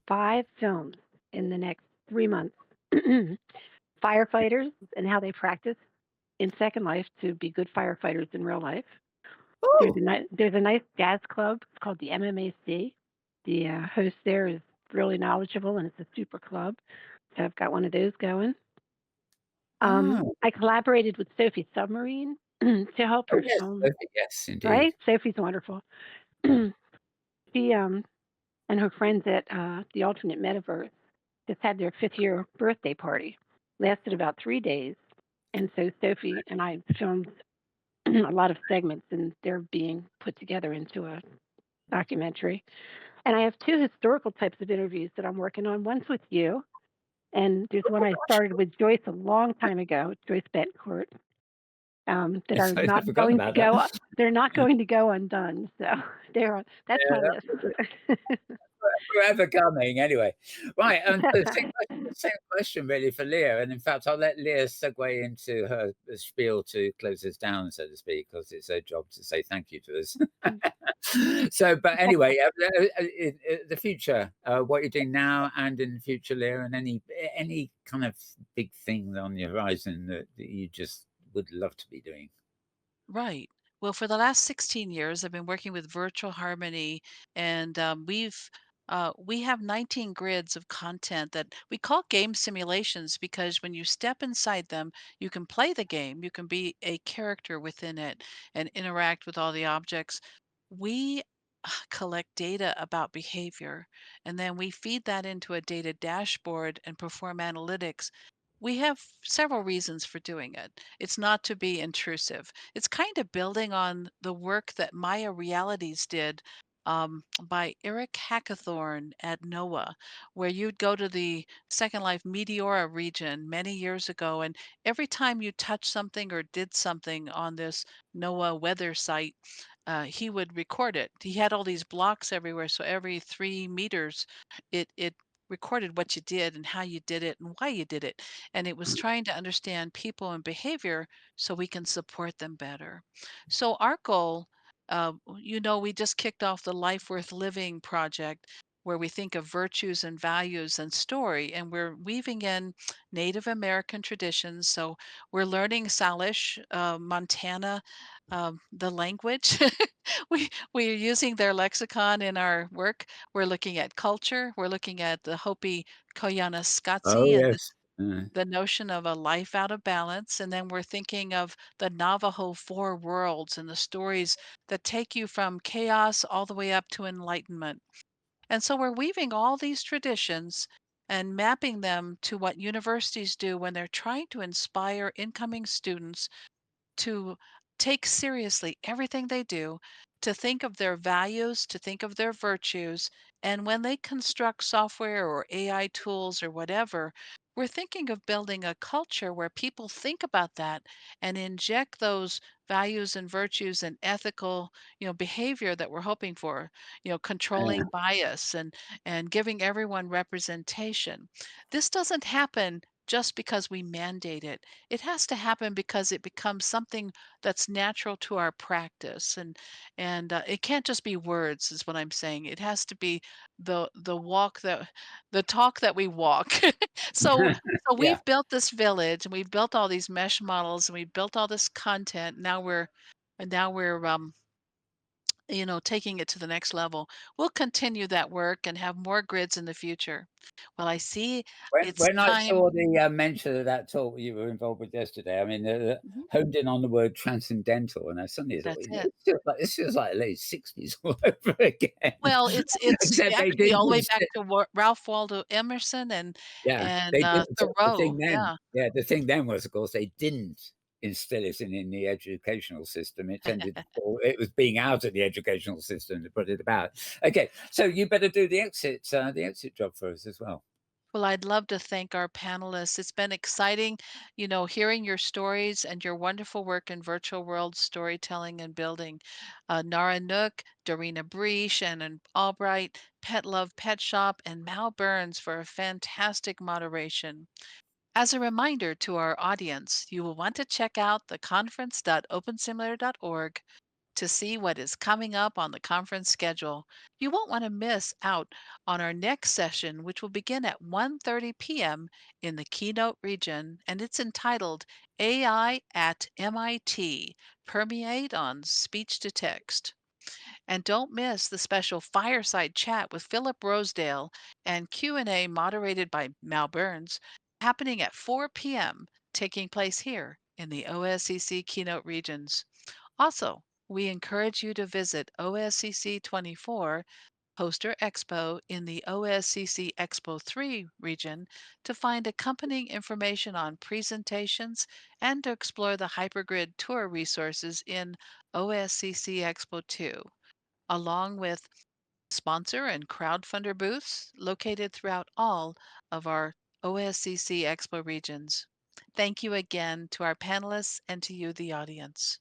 [SPEAKER 4] 5 films in the next 3 months. Firefighters and how they practice in Second Life to be good firefighters in real life.
[SPEAKER 2] Oh,
[SPEAKER 4] There's a nice jazz club. It's called the MMAC. The host there is really knowledgeable, and it's a super club. So I've got one of those going.
[SPEAKER 2] oh,
[SPEAKER 4] I collaborated with Sophie Submarine to help
[SPEAKER 2] oh
[SPEAKER 4] her
[SPEAKER 2] yes,
[SPEAKER 4] film.
[SPEAKER 2] perfect. Yes, indeed.
[SPEAKER 4] Right? Sophie's wonderful. She and her friends at the Alternate Metaverse just had their 5th-year birthday party. Lasted about 3 days, and so Sophie and I filmed a lot of segments, and they're being put together into a documentary. And I have 2 historical types of interviews that I'm working on. One's with you, and there's one I started with Joyce a long time ago, Joyce Betancourt, that
[SPEAKER 2] Yes,
[SPEAKER 4] are
[SPEAKER 2] I'd
[SPEAKER 4] not
[SPEAKER 2] forgotten
[SPEAKER 4] going to
[SPEAKER 2] about that.
[SPEAKER 4] go. They're not going to go undone. So that's my
[SPEAKER 2] Yeah,
[SPEAKER 4] list.
[SPEAKER 2] forever coming. Anyway, right. So same question really for Leah, and in fact, I'll let Leah segue into her spiel to close us down, so to speak, because it's her job to say thank you to us. So, but anyway, the future, what you're doing now and in the future, Leah, and any kind of big thing on the horizon that you just would love to be doing.
[SPEAKER 1] Right. Well, for the last 16 years, I've been working with Virtual Harmony, and we have 19 grids of content that we call game simulations because when you step inside them, you can play the game, you can be a character within it and interact with all the objects. We collect data about behavior, and then we feed that into a data dashboard and perform analytics. We have several reasons for doing it. It's not to be intrusive. It's kind of building on the work that Maya Realities did by Eric Hackathorn at NOAA, where you'd go to the Second Life Meteora region many years ago, and every time you touched something or did something on this NOAA weather site, he would record it. He had all these blocks everywhere, so every 3 meters, it recorded what you did and how you did it and why you did it. And it was trying to understand people and behavior so we can support them better. So our goal, we just kicked off the Life Worth Living project where we think of virtues and values and story, and we're weaving in Native American traditions. So we're learning Salish, Montana, the language. We're using their lexicon in our work. We're looking at culture. We're looking at the Hopi
[SPEAKER 2] Oh
[SPEAKER 1] Koyaanisqatsi and
[SPEAKER 2] yes.
[SPEAKER 1] the notion of a life out of balance. And then we're thinking of the Navajo four worlds and the stories that take you from chaos all the way up to enlightenment. And so we're weaving all these traditions and mapping them to what universities do when they're trying to inspire incoming students to take seriously everything they do, to think of their values, to think of their virtues. And when they construct software or AI tools or whatever, we're thinking of building a culture where people think about that and inject those values and virtues and ethical, behavior that we're hoping for, controlling bias and giving everyone representation. This doesn't happen just because we mandate it. It has to happen because it becomes something that's natural to our practice, and it can't just be words, is what I'm saying. It has to be the talk that we walk. so so
[SPEAKER 2] Yeah.
[SPEAKER 1] we've built this village, and we've built all these mesh models, and we've built all this content. Now we're taking it to the next level. We'll continue that work and have more grids in the future. Well, I see it's
[SPEAKER 2] When I
[SPEAKER 1] time.
[SPEAKER 2] saw the mention of that talk you were involved with yesterday, I mean,
[SPEAKER 1] Mhm.
[SPEAKER 2] honed in on the word transcendental, and I suddenly thought,
[SPEAKER 1] That's it.
[SPEAKER 2] this feels like the late 60s all over again.
[SPEAKER 1] Well, it's
[SPEAKER 2] Except they
[SPEAKER 1] actually
[SPEAKER 2] didn't
[SPEAKER 1] all the way back
[SPEAKER 2] insti
[SPEAKER 1] to Ralph Waldo Emerson and
[SPEAKER 2] yeah, they didn't the
[SPEAKER 1] Thoreau.
[SPEAKER 2] thing then
[SPEAKER 1] Yeah.
[SPEAKER 2] yeah, the thing then was, of course, they didn't instill it in the educational system. It tended to fall it was being out of the educational system to put it about. Okay, so you better do the exit job for us as well.
[SPEAKER 1] Well, I'd love to thank our panelists. It's been exciting, hearing your stories and your wonderful work in virtual world storytelling and building. Nara Nook, Dorena Bree, Shannan Albright, Petlove Petshop, and Mal Burns for a fantastic moderation. As a reminder to our audience, you will want to check out the conference.opensimulator.org to see what is coming up on the conference schedule. You won't want to miss out on our next session, which will begin at 1:30 p.m. in the keynote region, and it's entitled AI at MIT: Permeate on Speech to Text. And don't miss the special fireside chat with Philip Rosedale and Q&A moderated by Mal Burns happening at 4 p.m., taking place here in the OSCC keynote regions. Also, we encourage you to visit OSCC24 Poster Expo in the OSCC Expo 3 region to find accompanying information on presentations and to explore the Hypergrid tour resources in OSCC Expo 2, along with sponsor and crowdfunder booths located throughout all of our OSCC Expo regions. Thank you again to our panelists and to you, the audience.